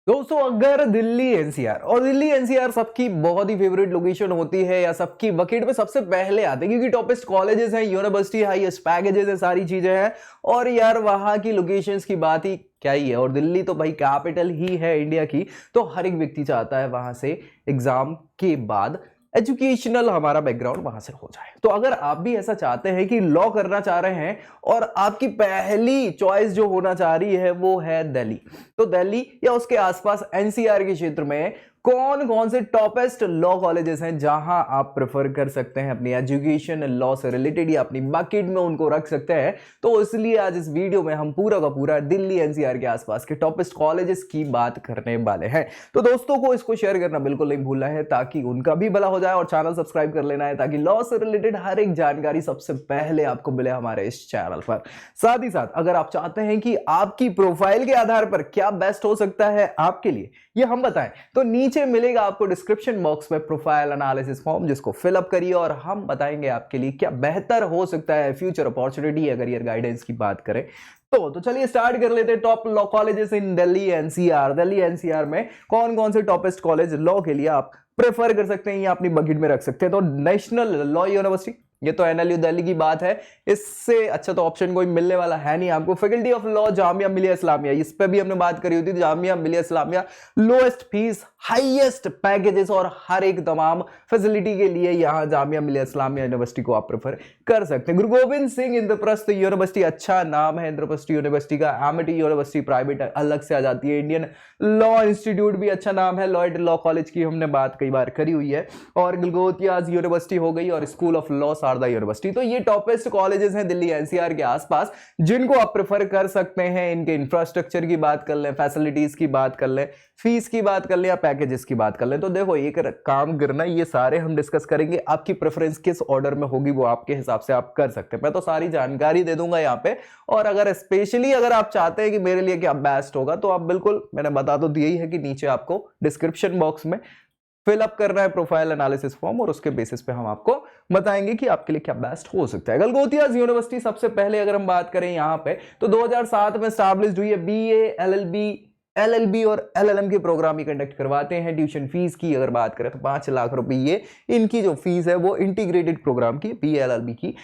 दोस्तों अगर दिल्ली एनसीआर और दिल्ली एनसीआर सबकी बहुत ही फेवरेट लोकेशन होती है या सबकी बकेट में सबसे पहले आते हैं क्योंकि टॉपेस्ट कॉलेजेस हैं, यूनिवर्सिटी, हाईएस्ट पैकेजेस हैं, सारी चीजें हैं। और यार वहां की लोकेशंस की बात ही क्या ही है। और दिल्ली तो भाई कैपिटल ही है इंडिया की, तो हर एक व्यक्ति चाहता है वहां से एग्जाम के बाद एजुकेशनल हमारा बैकग्राउंड वहां से हो जाए। तो अगर आप भी ऐसा चाहते हैं कि लॉ करना चाह रहे हैं और आपकी पहली चॉइस जो होना चाह रही है वो है दिल्ली, तो दिल्ली या उसके आसपास एनसीआर के क्षेत्र में कौन कौन से टॉपेस्ट लॉ कॉलेजेस हैं जहां आप प्रेफर कर सकते हैं अपनी एजुकेशन लॉ से रिलेटेड या अपनी बकेट में उनको रख सकते हैं। तो इसलिए आज इस वीडियो में हम पूरा का पूरा दिल्ली एनसीआर के आसपास के टॉपेस्ट कॉलेजेस की बात करने वाले हैं। तो दोस्तों को इसको शेयर करना बिल्कुल नहीं भूलना है ताकि उनका भी भला हो जाए, और चैनल सब्सक्राइब कर लेना है ताकि लॉ से रिलेटेड हर एक जानकारी सबसे पहले आपको मिले हमारे इस चैनल पर। साथ ही साथ अगर आप चाहते हैं कि आपकी प्रोफाइल के आधार पर क्या बेस्ट हो सकता है आपके लिए ये हम बताएं, तो नीचे मिलेगा आपको डिस्क्रिप्शन बॉक्स में प्रोफाइल एनालिसिस फॉर्म, जिसको फिलअप करिए और हम बताएंगे आपके लिए क्या बेहतर हो सकता है फ्यूचर अपॉर्चुनिटी या करियर गाइडेंस की बात करें तो चलिए स्टार्ट कर लेते हैं। Top law colleges in Delhi NCR. Delhi NCR में कौन कौन से टॉपेस्ट कॉलेज लॉ के लिए आप प्रेफर कर सकते हैं या अपनी बकेट में रख सकते हैं। तो नेशनल लॉ यूनिवर्सिटी, ये तो एनएलयू दिल्ली की बात है, इससे अच्छा तो ऑप्शन कोई मिलने वाला है नहीं आपको। Faculty of law Jamia Millia Islamia, इस पे भी हमने बात करी होती थी। Jamia Millia Islamia lowest fees, highest packages और हर एक तमाम फैसिलिटी के लिए यहां जामिया मिलिया इस्लामिया यूनिवर्सिटी को आप प्रेफर कर सकते हैं। गुरु गोविंद सिंह इंद्रप्रस्थ यूनिवर्सिटी, अच्छा नाम है इंद्रप्रस्थ यूनिवर्सिटी का। एमिटी यूनिवर्सिटी प्राइवेट अलग से आ जाती है। इंडियन लॉ इंस्टीट्यूट भी अच्छा नाम है। लॉयड लॉ कॉलेज की हमने बात कई बार करी हुई है। और गलगोतियाज यूनिवर्सिटी हो गई और school of law Sharda university. तो ये टॉपेस्ट कॉलेजेस हैं दिल्ली एनसीआर के आसपास जिनको आप प्रेफर कर सकते हैं। इनके इंफ्रास्ट्रक्चर की बात कर लें, फैसिलिटीज की बात कर लें, फीस की बात कर लें या पैकेजेस की बात कर लें। तो देखो एक काम करना, ये सारे हम डिस्कस करेंगे। आपकी प्रेफरेंस किस ऑर्डर में होगी वो आपके हिसाब से आप कर सकते हैं। मैं तो सारी जानकारी दे दूंगा यहाँ पे। और अगर स्पेशली अगर आप चाहते हैं कि मेरे लिए क्या बेस्ट होगा तो आप बिल्कुल, मैंने बता तो दिया ही है कि नीचे आपको डिस्क्रिप्शन बॉक्स में फिलअप करना है प्रोफाइल एनालिसिस फॉर्म और उसके बेसिस पे हम आपको बताएंगे कि आपके लिए क्या बेस्ट हो सकता है। गलगोतियाज यूनिवर्सिटी सबसे पहले अगर हम बात करें यहाँ पे तो 2007 में स्टैब्लिश्ड हुई है। बीए, एलएलबी और एलएलएम के प्रोग्राम ही कंडक्ट करवाते हैं। ट्यूशन फीस की अगर बात करें तो 5 लाख रुपए ये इनकी जो फीस है वो इंटीग्रेटेड प्रोग्राम की, बीए एलएलबी की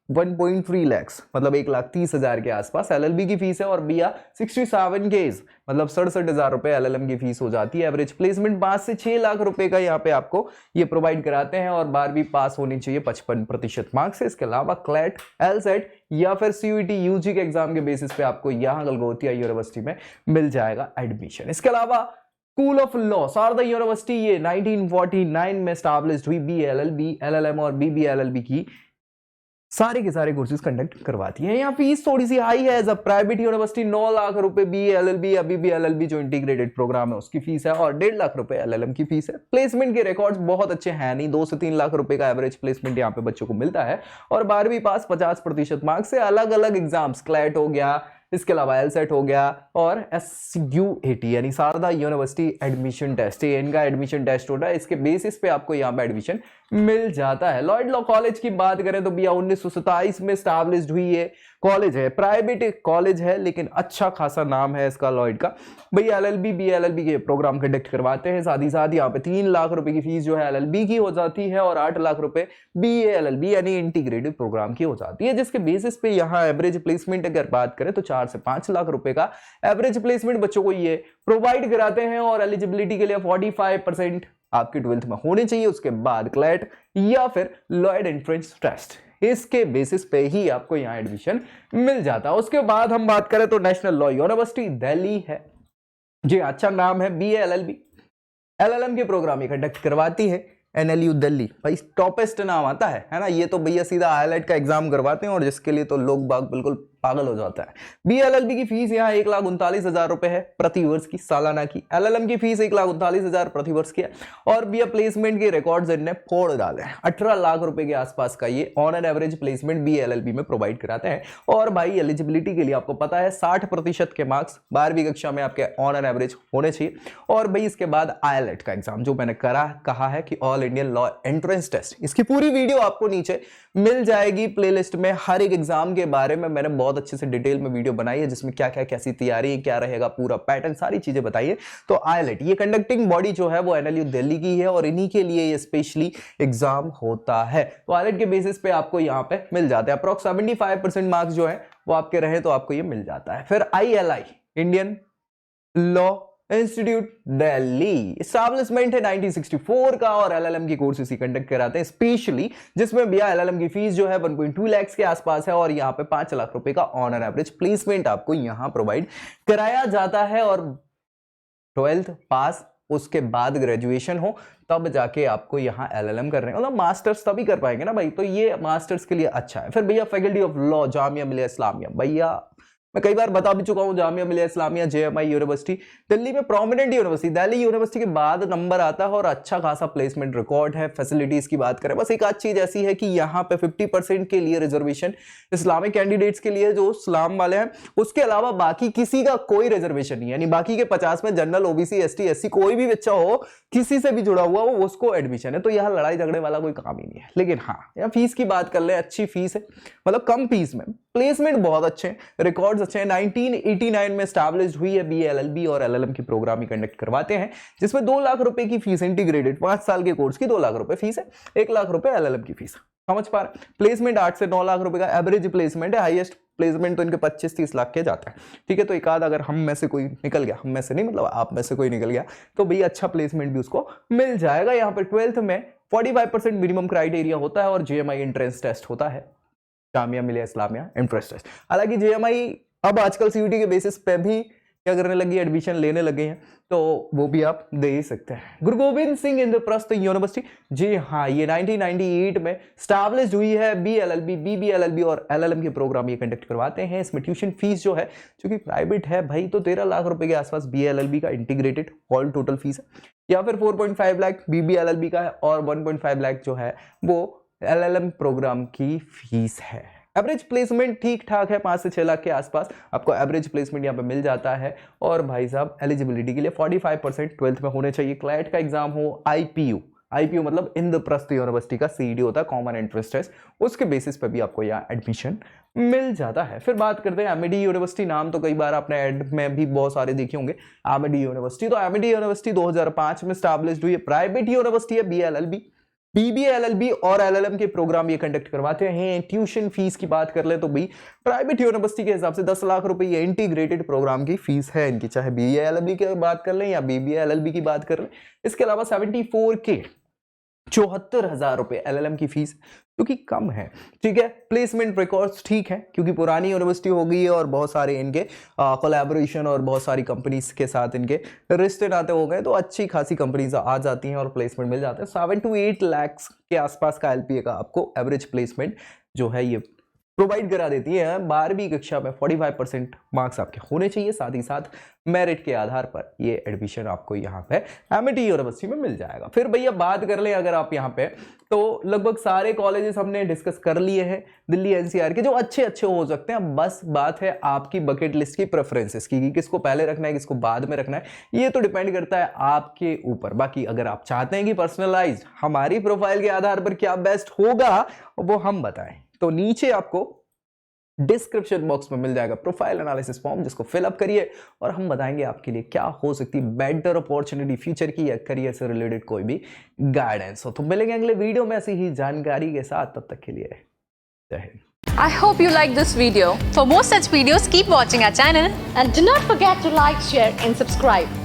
1.3 lakhs मतलब 1,30,000 के आसपास एलएलबी की फीस है। और बीआ 67 केस मतलब 67,000 रुपए एलएलएम की फीस हो जाती है। एवरेज प्लेसमेंट 5 से 6 लाख रुपए का यहाँ पे आपको ये प्रोवाइड कराते हैं। और 12वीं पास होनी चाहिए 55% मार्क्स से। इसके अलावा क्लैट, एलसेट या फिर सीयूईटी यूजी के एग्जाम के बेसिस पे आपको यहाँ गलगोतिया यूनिवर्सिटी में मिल जाएगा एडमिशन। इसके अलावा school of law Sharda university, ये 1949 में स्टैब्लिश्ड हुई। बीएलएलबी, एलएलएम और बीबीएलएलबी की सारे के सारे कोर्सेज कंडक्ट करवाती है। यहाँ फीस थोड़ी सी हाई है। As a private university 9 lakh रुपए बीएलएलबी या बीबीएलएलबी जो इंटीग्रेटेड प्रोग्राम है उसकी फीस है और 1.5 लाख रुपए एलएलएम की फीस है। प्लेसमेंट के रिकॉर्ड्स बहुत अच्छे हैं नहीं, 2 से 3 लाख रुपए का एवरेज प्लेसमेंट यहाँ पे बच्चों को मिलता है। और 12वीं पास 50% मार्क्स से। अलग अलग एग्जाम्स, क्लैट हो गया, इसके अलावा एलसेट हो गया और एसयूएटी यानी शारदा यूनिवर्सिटी एडमिशन टेस्ट, ये इनका एडमिशन टेस्ट होता है। इसके बेसिस पे आपको यहाँ पे एडमिशन मिल जाता है। लॉयड लॉ कॉलेज की बात करें तो भैया 1927 में स्टैब्लिश्ड हुई है। कॉलेज है, प्राइवेट कॉलेज है लेकिन अच्छा खासा नाम है इसका लॉयड का। भैया एलएलबी, बीएलएलबी के प्रोग्राम कंडक्ट करवाते हैं। साथ ही साथ यहाँ पे 3 लाख रुपए की फीस जो है एलएलबी की हो जाती है और 8 लाख रुपए बीएलएलबी यानी इंटीग्रेटेड प्रोग्राम की हो जाती है। जिसके बेसिस पे यहाँ एवरेज प्लेसमेंट अगर बात करें तो 4 से 5 लाख रुपए का एवरेज प्लेसमेंट बच्चों को ये प्रोवाइड कराते हैं। और एलिजिबिलिटी के लिए 45% आपकी 12th में होनी चाहिए। उसके बाद क्लैट या फिर लॉयड एंट्रेंस टेस्ट, इसके बेसिस पे ही आपको यहां एडमिशन मिल जाता है। उसके बाद हम बात करें तो नेशनल लॉ यूनिवर्सिटी दिल्ली है, जी अच्छा नाम है। बीएलएलबी, एलएलएम के प्रोग्राम ही कंडक्ट करवाती है। एनएलयू दिल्ली, भाई टॉपेस्ट नाम आता है ना। ये तो भैया सीधा आईएलएट का एग्जाम करवाते हैं और जिसके लिए तो लोग बाग बिल्कुल पागल हो जाता है। बीएलएलबी की फीस यहाँ 1,39,000 रुपए है प्रति वर्ष की, सालाना की। एलएलएम की फीस 1,39,000 प्रति वर्ष की है। और बीए प्लेसमेंट के रिकॉर्ड्स इनने फोड़ डाले हैं। 18 लाख रुपए के आसपास का ये on an average placement BLLB में प्रोवाइड कराते हैं। और भाई एलिजिबिलिटी के लिए आपको पता है 60% के मार्क्स 12वीं कक्षा में आपके ऑन एन एवरेज होने चाहिए। और भाई इसके बाद आईएलएट का एग्जाम जो मैंने कहा है कि all Indian law entrance test, इसकी पूरी वीडियो आपको नीचे मिल जाएगी प्लेलिस्ट में। हर एक एग्जाम के बारे में मैंने बहुत बहुत अच्छे से डिटेल में वीडियो बनाई है जिसमें क्या क्या कैसी तैयारी है, क्या रहेगा पूरा पैटर्न, सारी चीजें बताई है। तो आईएलएट ये कंडक्टिंग बॉडी जो है वो एनएलयू दिल्ली की है और इन्हीं के लिए ये स्पेशली एग्जाम होता है। तो आईएलएट के बेसिस पे आपको यहाँ पे मिल जाते हैं अप्रॉक्स 75% मार्क्स जो है वो आपके रहे तो आपको ये मिल जाता है। फिर ILI Indian law institute Delhi establishment है 1964 का और एलएलएम की कोर्स इसी कंडक्ट कराते हैं स्पेशली, जिसमें भैया एलएलएम की फीस जो है 1.2 लाख के आसपास है और यहाँ पे 5 लाख रुपए का ऑन एन एवरेज प्लेसमेंट आपको यहाँ प्रोवाइड कराया जाता है। और 12th पास उसके बाद ग्रेजुएशन हो तब जाके आपको यहाँ एलएलएम कर रहे हैं, मतलब मास्टर्स तभी कर पाएंगे ना भाई, तो ये मास्टर्स के लिए अच्छा है। फिर भैया faculty of law Jamia Millia Islamia, भैया मैं कई बार बता भी चुका हूं जामिया मिलिया इस्लामिया जेएमआई यूनिवर्सिटी दिल्ली में प्रोमिनेंट यूनिवर्सिटी, दिल्ली यूनिवर्सिटी के बाद नंबर आता है और अच्छा खासा प्लेसमेंट रिकॉर्ड है। फैसिलिटीज की बात करें बस एक आध चीज ऐसी है कि यहाँ पे 50% के लिए रिजर्वेशन इस्लामिक कैंडिडेट्स के लिए जो इस्लाम वाले हैं, उसके अलावा बाकी किसी का कोई रिजर्वेशन नहीं है, यानी बाकी के 50 में जनरल ओबीसी एसटी एससी कोई भी बच्चा हो किसी से भी जुड़ा हुआ हो उसको एडमिशन है। तो यहाँ लड़ाई झगड़े वाला कोई काम ही नहीं है। लेकिन हाँ यहाँ फीस की बात कर ले, अच्छी फीस है, मतलब कम फीस में प्लेसमेंट बहुत अच्छे हैं, रिकॉर्ड्स अच्छे हैं। 1989 में एस्टैब्लिश्ड हुई है बीएएलएलबी और एलएलएम की प्रोग्राम ही कंडक्ट करवाते हैं जिसमें 2 लाख रुपए की फीस इंटीग्रेटेड 5 साल के कोर्स की 2 लाख रुपए फीस है, 1 लाख रुपए एलएलएम की फीस। समझ पा रहे? प्लेसमेंट 8 से 9 लाख रुपए का एवरेज प्लेसमेंट है, हाईएस्ट प्लेसमेंट तो इनके 25-30 लाख के जाता है। ठीक है, तो एक आध अगर हम में से कोई निकल गया, हम में से नहीं मतलब आप में से कोई निकल गया तो भाई अच्छा प्लेसमेंट भी उसको मिल जाएगा। यहाँ पे 12th में 45% मिनिमम क्राइटेरिया होता है और जेएमआई एंट्रेंस टेस्ट होता है, जामिया मिलिया इस्लामिया एंट्रेंस टेस्ट। हालांकि जेएमआई अब आजकल सीयूटी के बेसिस पे भी क्या करने लगी, एडमिशन लेने लगे हैं, तो वो भी आप दे ही सकते हैं। गुरु गोविंद सिंह इंद्रप्रस्थ यूनिवर्सिटी, जी हाँ ये 1998 में स्टैब्लिश्ड हुई है। बीएलएलबी बीबीएलएलबी और एलएलएम के प्रोग्राम ये कंडक्ट करवाते हैं। इसमें ट्यूशन फीस जो है क्योंकि प्राइवेट है भाई तो 13 लाख रुपए के आसपास बीएलएलबी का इंटीग्रेटेड ऑल टोटल फीस है, या फिर 4.5 लाख बीबीएलएलबी का है और 1.5 लाख जो है वो एलएलएम प्रोग्राम की फीस है। एवरेज प्लेसमेंट ठीक ठाक है, 5 से 6 लाख के आसपास आपको एवरेज प्लेसमेंट यहाँ पे मिल जाता है। और भाई साहब एलिजिबिलिटी के लिए 45% 12th में होने चाहिए, क्लैट का एग्जाम हो, आईपीयू मतलब इंद्रप्रस्थ यूनिवर्सिटी का सीईडी होता है, कॉमन एंट्रेंस टेस्ट, उसके बेसिस पे भी आपको यहाँ एडमिशन मिल जाता है। फिर बात करते हैं एमडी यूनिवर्सिटी, नाम तो कई बार आपने एड में भी बहुत सारे देखे होंगे एमडी यूनिवर्सिटी। तो एमडी यूनिवर्सिटी 2005 में स्टैब्लिश्ड हुई है, प्राइवेट यूनिवर्सिटी है। बीएलएलबी बीबीएलएलबी और एलएलएम के प्रोग्राम ये कंडक्ट करवाते हैं। ट्यूशन फीस की बात कर ले तो भी प्राइवेट यूनिवर्सिटी के हिसाब से 10 लाख रुपए ये इंटीग्रेटेड प्रोग्राम की फीस है इनकी, चाहे बीएलएलबी की बात कर लें या बीबीएलएलबी की बात कर लें। इसके अलावा 74K 74,000 रुपए एलएलएम की फीस जो कि कम है। ठीक है, प्लेसमेंट रिकॉर्ड्स ठीक है क्योंकि पुरानी यूनिवर्सिटी हो गई है और बहुत सारे इनके कोलैबोरेशन और बहुत सारी कंपनीज के साथ इनके रिश्ते नाते हो गए, तो अच्छी खासी कंपनीज आ जाती हैं और प्लेसमेंट मिल जाते हैं। 7 to 8 लाख के आसपास का एलपीए का आपको एवरेज प्लेसमेंट जो है ये प्रोवाइड करा देती है। 12वीं कक्षा में 45% मार्क्स आपके होने चाहिए, साथ ही साथ मेरिट के आधार पर ये एडमिशन आपको यहाँ पे एमिटी यूनिवर्सिटी में मिल जाएगा। फिर भैया बात कर लें अगर आप यहाँ पे, तो लगभग सारे कॉलेजेस हमने डिस्कस कर लिए हैं दिल्ली एनसीआर के जो अच्छे हो सकते हैं। बस बात है आपकी बकेट लिस्ट की प्रेफरेंसेस की, किसको पहले रखना है किसको बाद में रखना है, ये तो डिपेंड करता है आपके ऊपर। बाकी अगर आप चाहते हैं कि पर्सनलाइज हमारी प्रोफाइल के आधार पर क्या बेस्ट होगा वो हम बताएं, तो नीचे आपको डिस्क्रिप्शन बॉक्स में मिल जाएगा प्रोफाइल एनालिसिस फॉर्म, जिसको फिलअप करिए और हम बताएंगे आपके लिए क्या हो सकती है बेटर अपॉर्चुनिटी फ्यूचर की या करियर से रिलेटेड कोई भी गाइडेंस हो। तो मिलेंगे अगले वीडियो में ऐसी ही जानकारी के साथ, तब तक के लिए जय Hind. I hope you like this video. For more such videos, keep watching our channel and do not forget to like, share and subscribe.